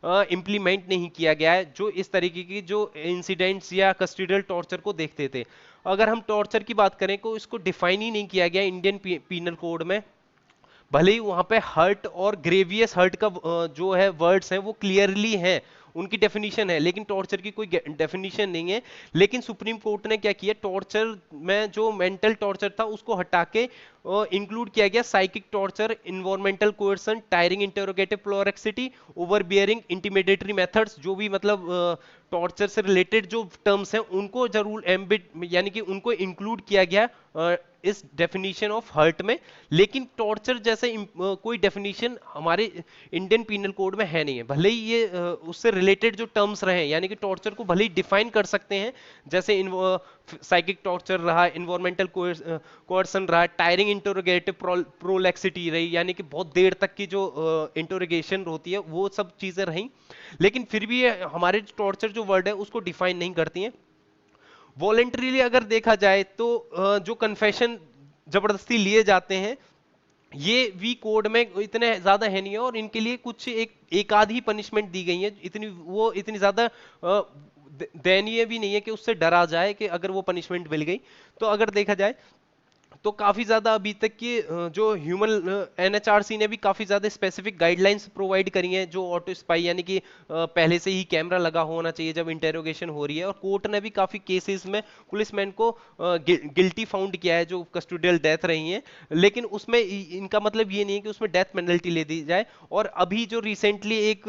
[SPEAKER 1] इम्प्लीमेंट नहीं किया गया है, जो इस तरीके की जो इंसिडेंट्स या कस्टोडियल टॉर्चर को देखते थे। अगर हम टॉर्चर की बात करें तो इसको डिफाइन ही नहीं किया गया इंडियन पीनल कोड में, भले ही वहां पे हर्ट और ग्रेवियस हर्ट का जो है वर्ड्स हैं वो क्लियरली हैं, उनकी डेफिनेशन है, लेकिन टॉर्चर की कोई डेफिनेशन नहीं है। लेकिन सुप्रीम कोर्ट ने क्या किया, टॉर्चर में जो मेंटल टॉर्चर था उसको हटा के इंक्लूड किया गया psychic torture, environmental coercion, tiring interrogative prolixity, overbearing, intimidatory methods, जो भी मतलब टॉर्चर से रिलेटेड जो टर्म्स हैं उनको जरूर एम्बिट यानी कि उनको इंक्लूड किया गया इस डेफिनेशन ऑफ हर्ट में। लेकिन टॉर्चर जैसे कोई डेफिनेशन हमारे इंडियन पीनल कोड में है नहीं है, भले ही ये उससे रिलेटेड जो टर्म्स रहे, यानी कि टॉर्चर को भले ही डिफाइन कर सकते हैं, जैसे साइकिक टॉर्चर रहा, इन्वायरमेंटल कोएर्सन रहा, टायरिंग इंटरोगेटिव प्रोलेक्सिटी रही, यानी कि बहुत देर तक की जो इंटरोगेशन होती है, वो सब चीजें रही, लेकिन फिर भी हमारे टॉर्चर जो वर्ड है उसको डिफाइन नहीं करती हैं। वॉलेंटरीली अगर देखा जाए तो जो कन्फेशन जबरदस्ती लिए जाते हैं ये वी कोड में इतने ज्यादा है नहीं है, और इनके लिए कुछ एक आध ही पनिशमेंट दी गई है, इतनी ज्यादा दयनीय भी नहीं है कि उससे डरा जाए कि अगर वो पनिशमेंट मिल गई। तो अगर देखा जाए तो काफी ज्यादा अभी तक की जो ह्यूमन एनएचआरसी ने भी काफी ज्यादा स्पेसिफिक गाइडलाइंस प्रोवाइड करी हैं, जो ऑटो स्पाई यानी कि पहले से ही कैमरा लगा होना चाहिए जब इंटेरोगेशन हो रही है, और कोर्ट ने भी काफी केसेस में पुलिसमैन को गिल्टी फाउंड किया है जो कस्टोडियल डेथ रही है। लेकिन उसमें इनका मतलब ये नहीं है कि उसमें डेथ पेनल्टी ले दी जाए। और अभी जो रिसेंटली एक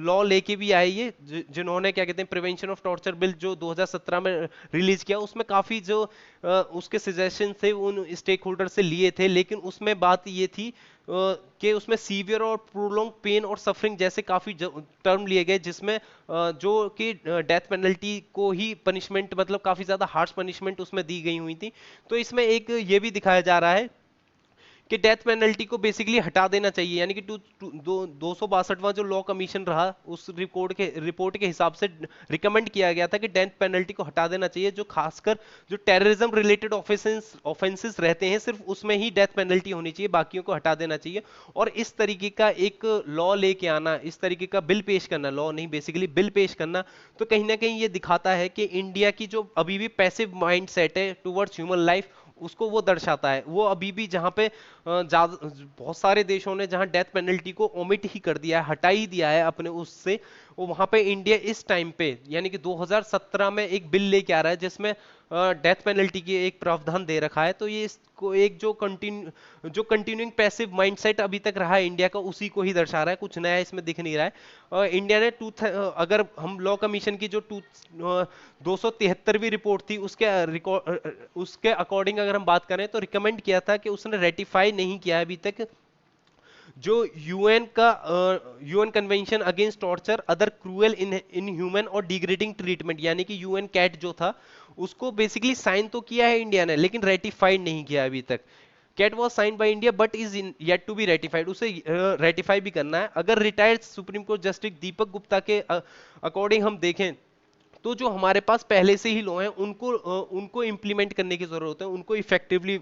[SPEAKER 1] लॉ लेके भी आई है जिन्होंने क्या कहते हैं प्रिवेंशन ऑफ टॉर्चर बिल जो 2017 में रिलीज किया, उसमें काफी जो उसके सजेशन थे उन स्टेक होल्डर से लिए थे, लेकिन उसमें बात ये थी कि उसमें सीवियर और प्रोलॉन्ग पेन और सफरिंग जैसे काफी टर्म लिए गए, जिसमें जो कि डेथ पेनल्टी को ही पनिशमेंट मतलब काफी ज्यादा हार्श पनिशमेंट उसमें दी गई हुई थी। तो इसमें एक ये भी दिखाया जा रहा है कि डेथ पेनल्टी को बेसिकली हटा देना चाहिए, यानी कि 262वां जो लॉ कमीशन रहा उस रिपोर्ट के हिसाब से रिकमेंड किया गया था कि डेथ पेनल्टी को हटा देना चाहिए, जो खासकर जो टेररिज्म रिलेटेड ऑफेंसेस रहते हैं सिर्फ उसमें ही डेथ पेनल्टी होनी चाहिए, बाकियों को हटा देना चाहिए। और इस तरीके का एक लॉ लेके आना, इस तरीके का बिल पेश करना, लॉ नहीं बेसिकली बिल पेश करना, तो कहीं ना कहीं ये दिखाता है कि इंडिया की जो अभी भी पैसिव माइंड सेट है टुवर्ड्स ह्यूमन लाइफ उसको वो दर्शाता है। वो अभी भी जहां पे बहुत सारे देशों ने जहां डेथ पेनल्टी को ओमिट ही कर दिया है, हटा ही दिया है अपने उससे, वो वहां पे इंडिया इस टाइम पे यानी कि 2017 में एक बिल लेके आ रहा है जिसमें डेथ पेनल्टी की एक प्रावधान दे रखा है। तो ये इसको एक जो कंटिन्यूइंग पैसिव माइंडसेट अभी तक रहा है इंडिया का, उसी को ही दर्शा रहा है, कुछ नया इसमें दिख नहीं रहा है। इंडिया ने अगर हम लॉ कमीशन की जो 273वीं रिपोर्ट थी उसके अकॉर्डिंग अगर हम बात करें तो रिकमेंड किया था कि उसने रेटिफाई नहीं किया अभी तक जो UN convention against torture other cruel inhuman और डिग्रेडिंग ट्रीटमेंट, यानी कि यूएन कैट जो था उसको बेसिकली साइन तो किया है इंडिया ने लेकिन रेटिफाइड नहीं किया अभी तक। CAT was sign by India but is yet to be ratified, उसे रेटिफाई भी करना है। अगर retired Supreme Court justice Deepak Gupta के अकॉर्डिंग हम देखें तो जो हमारे पास पहले से ही लॉ हैं उनको इंप्लीमेंट करने की जरूरत है, उनको इफेक्टिवली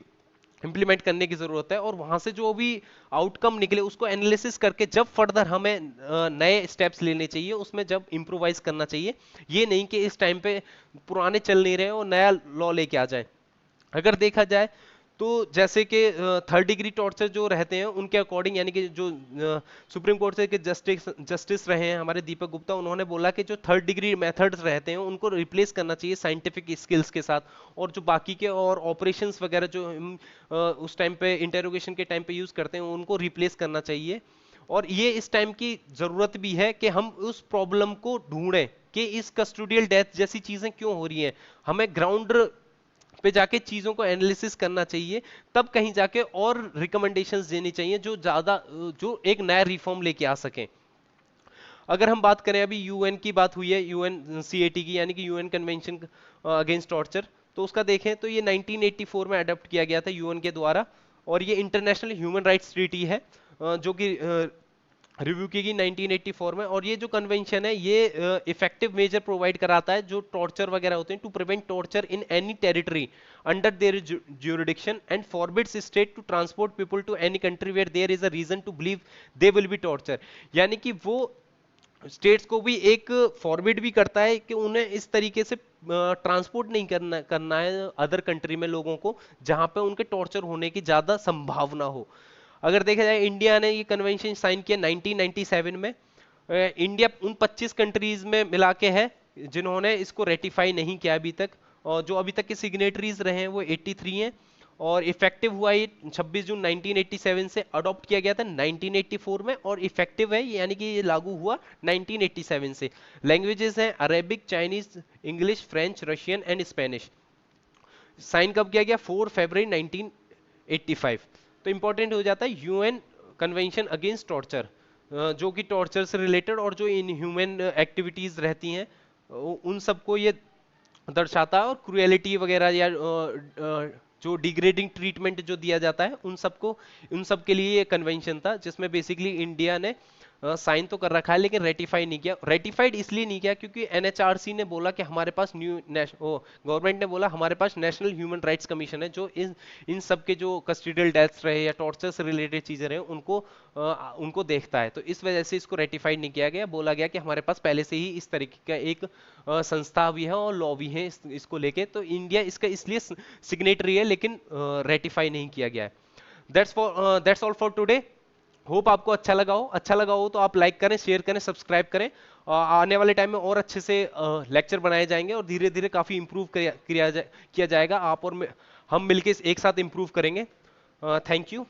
[SPEAKER 1] इंप्लीमेंट करने की जरूरत है, और वहां से जो भी आउटकम निकले उसको एनालिसिस करके जब फर्दर हमें नए स्टेप्स लेने चाहिए उसमें जब इम्प्रोवाइज करना चाहिए। ये नहीं कि इस टाइम पे पुराने चल नहीं रहे और नया लॉ लेके आ जाए। अगर देखा जाए तो जैसे कि थर्ड डिग्री टॉर्चर जो रहते हैं उनके अकॉर्डिंग, यानी कि जो सुप्रीम कोर्ट से के जस्टिस रहे हैं हमारे दीपक गुप्ता, उन्होंने बोला कि जो थर्ड डिग्री मेथड्स रहते हैं उनको रिप्लेस करना चाहिए साइंटिफिक स्किल्स के साथ, और जो बाकी के और ऑपरेशंस वगैरह जो हम उस टाइम पे इंटेरोगेशन के टाइम पे यूज करते हैं उनको रिप्लेस करना चाहिए। और ये इस टाइम की जरूरत भी है कि हम उस प्रॉब्लम को ढूंढें कि इस कस्टोडियल डेथ जैसी चीजें क्यों हो रही हैं, हमें ग्राउंड पे जाके चीजों को एनालिसिस करना चाहिए, तब कहीं जाके और रिकमेंडेशंस देनी चाहिए जो एक नया रिफॉर्म लेके आ सके। अगर हम बात करें अभी यूएन की बात हुई है, यूएन सीएटी की यानी कि यूएन कन्वेंशन अगेंस्ट टॉर्चर, तो उसका देखें तो ये 1984 में अडॉप्ट किया गया था यूएन के द्वारा, और ये इंटरनेशनल ह्यूमन राइट्स ट्रीटी है जो कि रिव्यू की गई 1984 में। और ये जो कन्वेंशन है ये इफेक्टिव मेजर प्रोवाइड कराता है जो टॉर्चर वगैरह होते हैं to prevent torture in any territory under their jurisdiction and forbids state to transport people to any country where there is a reason to believe they will be torture, यानी कि वो states को भी एक forbid भी करता है कि उन्हें इस तरीके से ट्रांसपोर्ट नहीं करना है अदर कंट्री में लोगों को जहां पे उनके टॉर्चर होने की ज्यादा संभावना हो। अगर देखा जाए इंडिया ने ये कन्वेंशन साइन किया 1997 में। इंडिया उन 25 कंट्रीज में मिला के है जिन्होंने इसको रेटिफाई नहीं किया अभी तक, और जो अभी तक के सिग्नेटरीज रहे हैं वो 83 हैं, और इफेक्टिव हुआ ये 26 जून 1987 से, अडॉप्ट किया गया था 1984 में, और इफेक्टिव है यानी कि ये लागू हुआ 1987 से। लैंग्वेजेस हैं Arabic, Chinese, English, French, Russian and Spanish. Sign कब किया गया? 4 फरवरी 1985। तो इंपॉर्टेंट हो जाता है यूएन कन्वेंशन अगेंस्ट टॉर्चर, जो कि टॉर्चर से रिलेटेड और जो इनह्यूमन एक्टिविटीज रहती हैं उन सबको ये दर्शाता है, और क्रुएलिटी वगैरह या जो डिग्रेडिंग ट्रीटमेंट जो दिया जाता है उन सब के लिए ये कन्वेंशन था जिसमें बेसिकली इंडिया ने साइन तो कर रखा है लेकिन रेटिफाई नहीं किया। रेटिफाइड इसलिए नहीं किया क्योंकि एनएचआरसी ने बोला कि हमारे पास गवर्नमेंट ने बोला हमारे पास नेशनल ह्यूमन राइट्स कमीशन है जो इन सब के जो कस्टोडियल डेथ्स रहे या टॉर्चर से रिलेटेड चीजें रहे उनको देखता है। तो इस वजह से इसको रेटिफाइड नहीं किया गया। बोला गया कि हमारे पास पहले से ही इस तरीके का एक संस्था भी है और लॉ भी है इसको लेके, तो इंडिया इसका इसलिए सिग्नेटरी है लेकिन रेटिफाई नहीं किया गया है। That's all for today. Hope आपको अच्छा लगा हो तो आप लाइक करें, शेयर करें, सब्सक्राइब करें। आने वाले टाइम में और अच्छे से लेक्चर बनाए जाएंगे और धीरे धीरे काफी इंप्रूव किया जाएगा। आप और हम मिलकर एक साथ इंप्रूव करेंगे। Thank you.